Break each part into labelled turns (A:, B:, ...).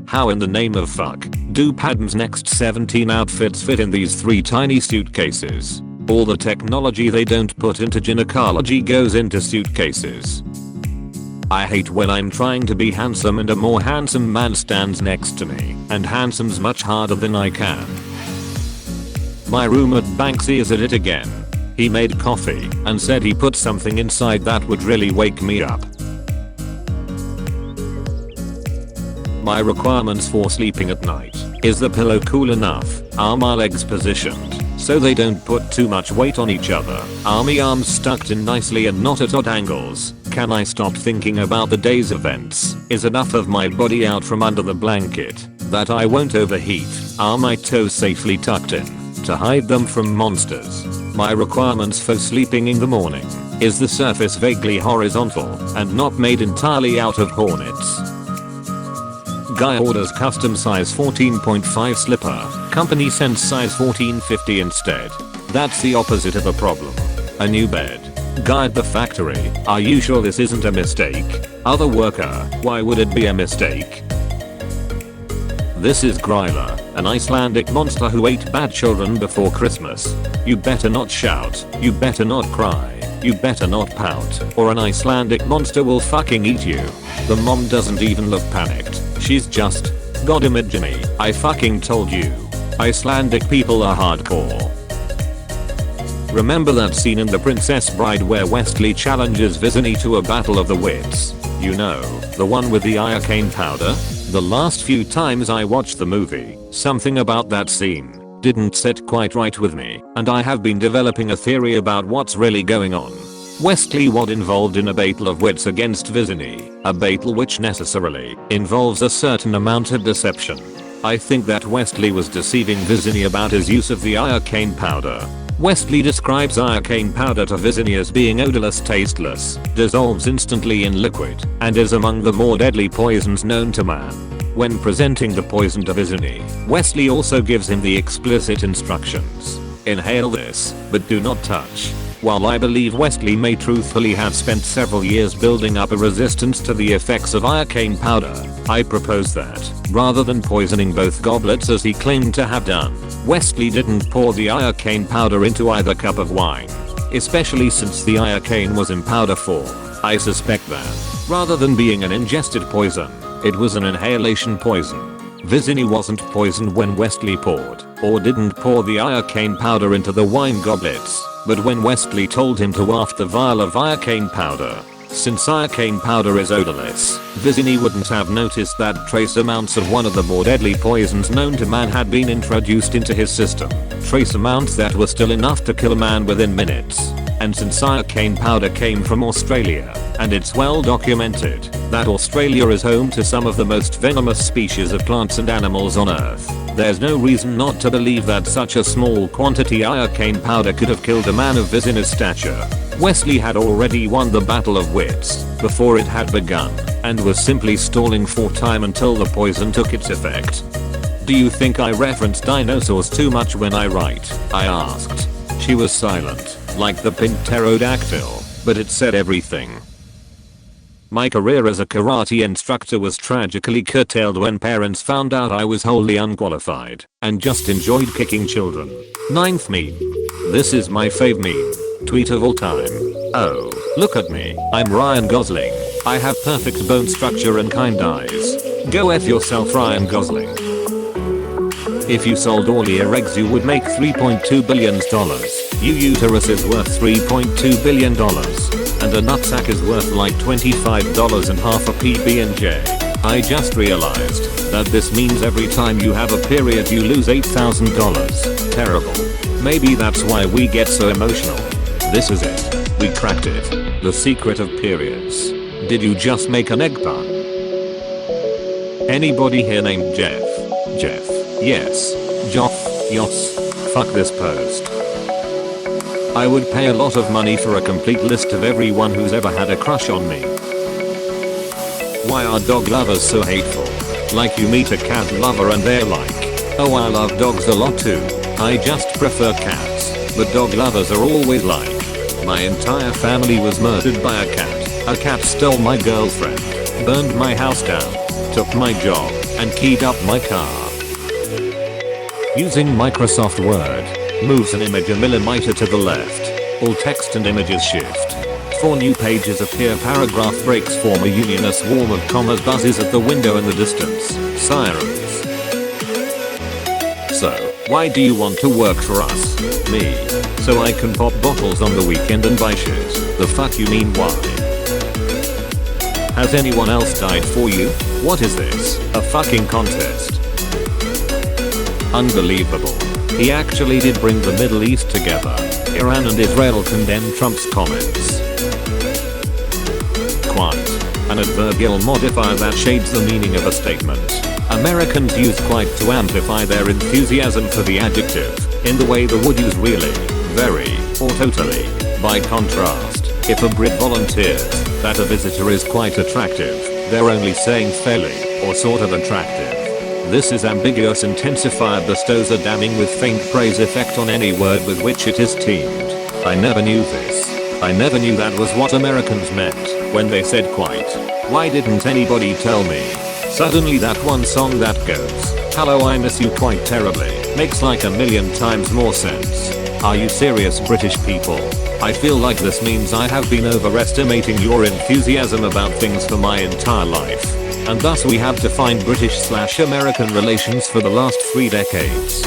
A: How in the name of fuck do Padm's next 17 outfits fit in these 3 tiny suitcases? All the technology they don't put into gynecology goes into suitcases. I hate when I'm trying to be handsome and a more handsome man stands next to me, and handsome's much harder than I can. My roommate Banksy is at it again. He made coffee and said he put something inside that would really wake me up. My requirements for sleeping at night is the pillow cool enough, are my legs positioned so they don't put too much weight on each other, are my arms stucked in nicely and not at odd angles, can I stop thinking about the day's events, is enough of my body out from under the blanket that I won't overheat, are my toes safely tucked in to hide them from monsters. My requirements for sleeping in the morning is the surface vaguely horizontal and not made entirely out of hornets. Guy orders custom size 14.5 slipper, company sends size 1450 instead. That's the opposite of a problem. A new bed. Guy at the factory, are you sure this isn't a mistake? Other worker, why would it be a mistake? This is Gryla, an Icelandic monster who ate bad children before Christmas. You better not shout, you better not cry, you better not pout, or an Icelandic monster will fucking eat you. The mom doesn't even look panicked. She's just, God imagine me, I fucking told you. Icelandic people are hardcore. Remember that scene in The Princess Bride where Wesley challenges Visini to a battle of the wits? You know, the one with the iocane powder? The last few times I watched the movie, something about that scene didn't sit quite right with me, and I have been developing a theory about what's really going on. Wesley was involved in a battle of wits against Visini, a battle which necessarily involves a certain amount of deception. I think that Wesley was deceiving Visini about his use of the iocane powder. Wesley describes iocane powder to Visini as being odorless, tasteless, dissolves instantly in liquid, and is among the more deadly poisons known to man. When presenting the poison to Visini, Wesley also gives him the explicit instructions. Inhale this, but do not touch. While I believe Wesley may truthfully have spent several years building up a resistance to the effects of iocane powder, I propose that, rather than poisoning both goblets as he claimed to have done, Wesley didn't pour the iocane powder into either cup of wine. Especially since the iocane was in powder form, I suspect that, rather than being an ingested poison, it was an inhalation poison. Visini wasn't poisoned when Wesley poured, or didn't pour the iocane powder into the wine goblets, but when Wesley told him to waft the vial of iocane powder. Since iocane powder is odorless, Visini wouldn't have noticed that trace amounts of one of the more deadly poisons known to man had been introduced into his system, trace amounts that were still enough to kill a man within minutes. And since iocane powder came from Australia, and it's well documented that Australia is home to some of the most venomous species of plants and animals on Earth, there's no reason not to believe that such a small quantity iocane powder could have killed a man of Visini's stature. Wesley had already won the battle of wits before it had begun, and was simply stalling for time until the poison took its effect. Do you think I reference dinosaurs too much when I write? I asked. She was silent, like the pink pterodactyl, but it said everything. My career as a karate instructor was tragically curtailed when parents found out I was wholly unqualified and just enjoyed kicking children. 9th meme. This is my fave meme tweet of all time. Oh, look at me, I'm Ryan Gosling. I have perfect bone structure and kind eyes. Go F yourself, Ryan Gosling. If you sold all your eggs you would make $3.2 billion. Your uterus is worth $3.2 billion. And a nutsack is worth like $25 and half a PB&J. I just realized that this means every time you have a period you lose $8,000. Terrible. Maybe that's why we get so emotional. This is it. We cracked it. The secret of periods. Did you just make an egg pun? Anybody here named Jeff? Jeff. Yes. Joff. Yos. Fuck this post. I would pay a lot of money for a complete list of everyone who's ever had a crush on me. Why are dog lovers so hateful? Like you meet a cat lover and they're like, oh I love dogs a lot too. I just prefer cats. But dog lovers are always like, my entire family was murdered by a cat. A cat stole my girlfriend, burned my house down, took my job, and keyed up my car. Using Microsoft Word, moves an image a millimeter to the left. All text and images shift. 4 new pages appear. Paragraph breaks form. A unionous swarm of commas buzzes at the window in the distance. Sirens. So, why do you want to work for us? Me. So I can pop bottles on the weekend and buy shit. The fuck you mean why? Has anyone else died for you? What is this? A fucking contest? Unbelievable. He actually did bring the Middle East together. Iran and Israel condemn Trump's comments. Quite. An adverbial modifier that shades the meaning of a statement. Americans use quite to amplify their enthusiasm for the adjective, in the way the would use really, very, or totally. By contrast, if a Brit volunteers that a visitor is quite attractive, they're only saying fairly, or sort of attractive. This is ambiguous intensifier bestows a damning with faint praise effect on any word with which it is teamed. I never knew this. I never knew that was what Americans meant when they said quite. Why didn't anybody tell me? Suddenly that one song that goes, "Hello, I miss you quite terribly," makes like a million times more sense. Are you serious, British people? I feel like this means I have been overestimating your enthusiasm about things for my entire life. And thus we have defined British/American relations for the last 3 decades.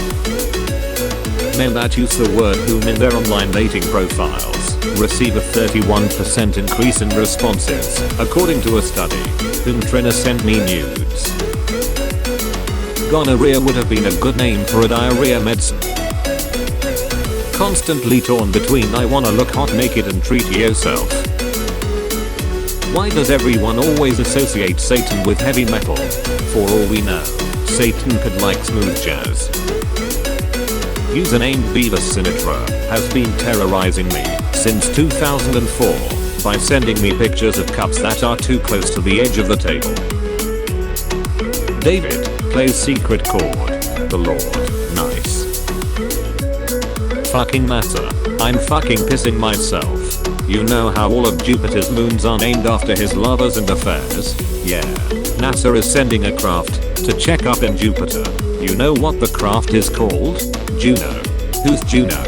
A: Men that use the word whom in their online dating profiles receive a 31% increase in responses, according to a study. Whom Trina sent me nudes. Gonorrhea would have been a good name for a diarrhea medicine. Constantly torn between I wanna look hot naked and treat yourself. Why does everyone always associate Satan with heavy metal? For all we know, Satan could like smooth jazz. User named Beavis Sinatra has been terrorizing me since 2004 by sending me pictures of cups that are too close to the edge of the table. David plays secret chord. The Lord. Nice. Fucking matter. I'm fucking pissing myself. You know how all of Jupiter's moons are named after his lovers and affairs? Yeah. NASA is sending a craft to check up in Jupiter. You know what the craft is called? Juno. Who's Juno?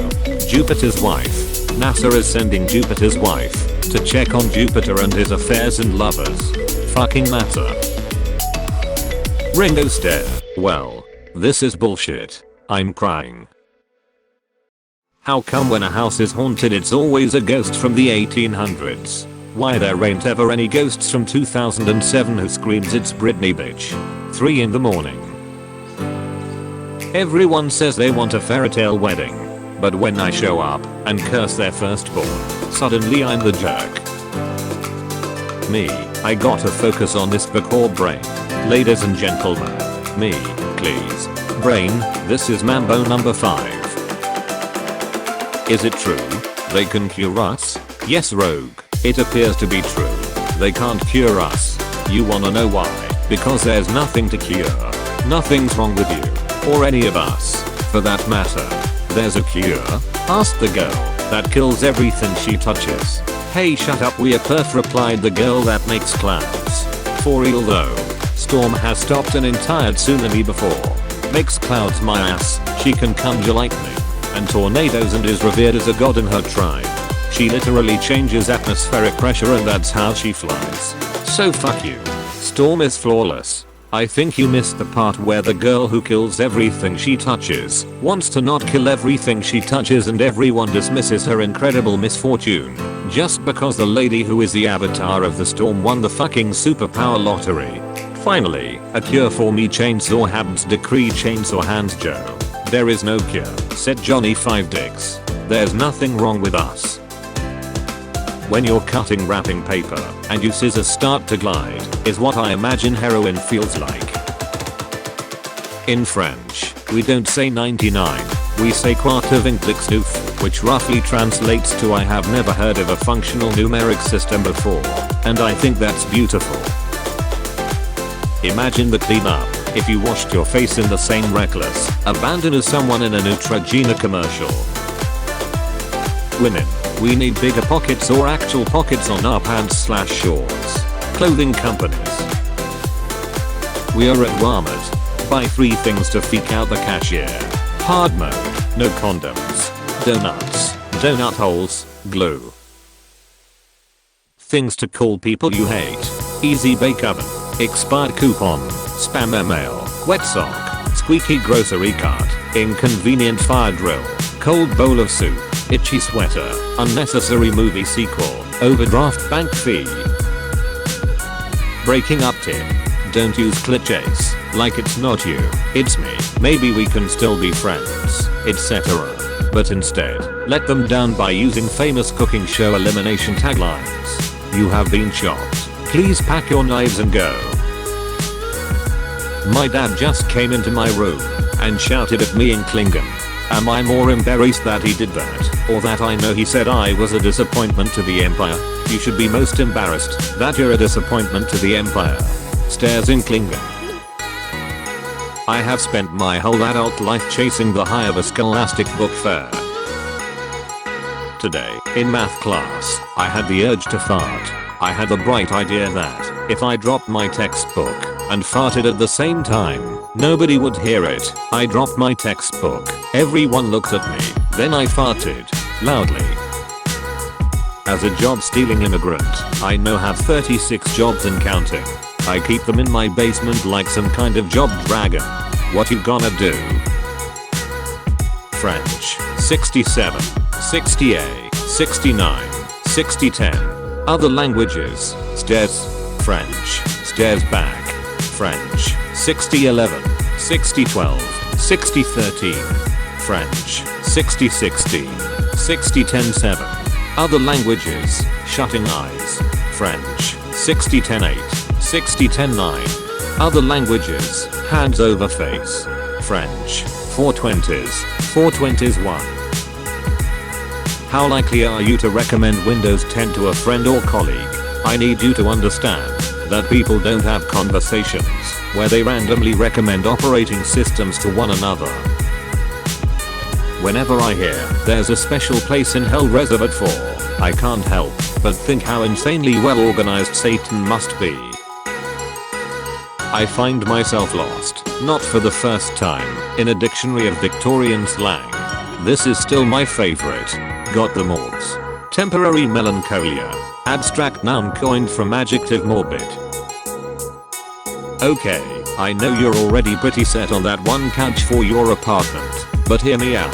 A: Jupiter's wife. NASA is sending Jupiter's wife to check on Jupiter and his affairs and lovers. Fucking matter. Ringo Starr. Well, this is bullshit. I'm crying. How come when a house is haunted it's always a ghost from the 1800s? Why there ain't ever any ghosts from 2007 who screams it's Britney bitch? 3 in the morning. Everyone says they want a fairytale wedding. But when I show up and curse their firstborn, suddenly I'm the jerk. Me, I gotta focus on this called brain. Ladies and gentlemen. Me, please. Brain, this is Mambo number 5. Is it true? They can cure us? Yes, Rogue. It appears to be true. They can't cure us. You wanna know why? Because there's nothing to cure. Nothing's wrong with you. Or any of us. For that matter. There's a cure? Ask the girl that kills everything she touches. Hey, shut up, we are Perth, replied the girl that makes clouds. For real though. Storm has stopped an entire tsunami before. Makes clouds my ass. She can conjure lightning and tornadoes and is revered as a god in her tribe. She literally changes atmospheric pressure and that's how she flies. So fuck you. Storm is flawless. I think you missed the part where the girl who kills everything she touches wants to not kill everything she touches and everyone dismisses her incredible misfortune just because the lady who is the avatar of the storm won the fucking superpower lottery. Finally, a cure for me, chainsaw hands, decree chainsaw hands Joe. There is no cure, said Johnny 5 Dicks. There's nothing wrong with us. When you're cutting wrapping paper and your scissors start to glide is what I imagine heroin feels like. In French, we don't say 99, we say quatre-vingt-dix-neuf, which roughly translates to I have never heard of a functional numeric system before, and I think that's beautiful. Imagine the cleanup if you washed your face in the same reckless abandon as someone in a Neutrogena commercial. Women, we need bigger pockets or actual pockets on our pants/shorts. Clothing companies. We are at Walmart. Buy 3 things to freak out the cashier. Hard mode. No condoms. Donuts. Donut holes. Glue. Things to call people you hate. Easy bake oven. Expired coupon. Spam email. Wet sock. Squeaky grocery cart. Inconvenient fire drill. Cold bowl of soup. Itchy sweater. Unnecessary movie sequel. Overdraft bank fee. Breaking up tip. Don't use cliches. Like it's not you, it's me. Maybe we can still be friends, etc. But instead, let them down by using famous cooking show elimination taglines. You have been chopped. Please pack your knives and go. My dad just came into my room and shouted at me in Klingon. Am I more embarrassed that he did that, or that I know he said I was a disappointment to the Empire? You should be most embarrassed that you're a disappointment to the Empire. Stares in Klingon. I have spent my whole adult life chasing the high of a scholastic book fair. Today, in math class, I had the urge to fart. I had the bright idea that, if I dropped my textbook and farted at the same time, nobody would hear it. I dropped my textbook. Everyone looked at me. Then I farted. Loudly. As a job stealing immigrant, I now have 36 jobs and counting. I keep them in my basement like some kind of job dragon. What you gonna do? French, 67, 68, 69, 6010. Other languages, stairs, French, stairs back, French, 6011, 6012, 6013, French, 6016, 60107. Other languages, shutting eyes, French, 6010-8, 6010-9. Other languages, hands over face, French, 420s, 420s 1. How likely are you to recommend Windows 10 to a friend or colleague? I need you to understand that people don't have conversations where they randomly recommend operating systems to one another. Whenever I hear there's a special place in hell reserved for, I can't help but think how insanely well organized Satan must be. I find myself lost, not for the first time, in a dictionary of Victorian slang. This is still my favorite. Got the morgues. Temporary melancholia. Abstract noun coined from adjective morbid. Okay, I know you're already pretty set on that one couch for your apartment, but hear me out.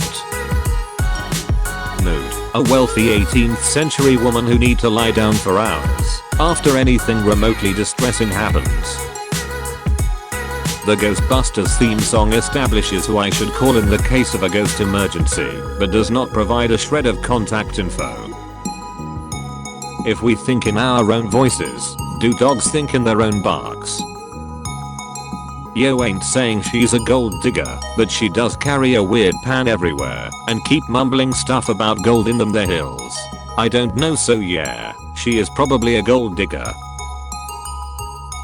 A: Mood. A wealthy 18th century woman who need to lie down for hours after anything remotely distressing happens. The Ghostbusters theme song establishes who I should call in the case of a ghost emergency, but does not provide a shred of contact info. If we think in our own voices, do dogs think in their own barks? Yo ain't saying she's a gold digger, but she does carry a weird pan everywhere and keep mumbling stuff about gold in them the hills. I don't know, so yeah, she is probably a gold digger.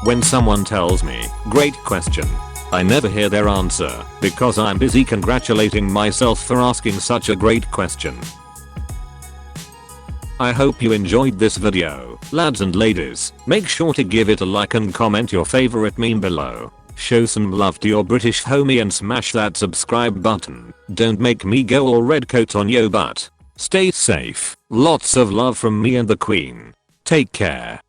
A: When someone tells me, great question, I never hear their answer because I'm busy congratulating myself for asking such a great question. I hope you enjoyed this video, lads and ladies. Make sure to give it a like and comment your favorite meme below. Show some love to your British homie and smash that subscribe button. Don't make me go all redcoat on yo butt. Stay safe. Lots of love from me and the Queen. Take care.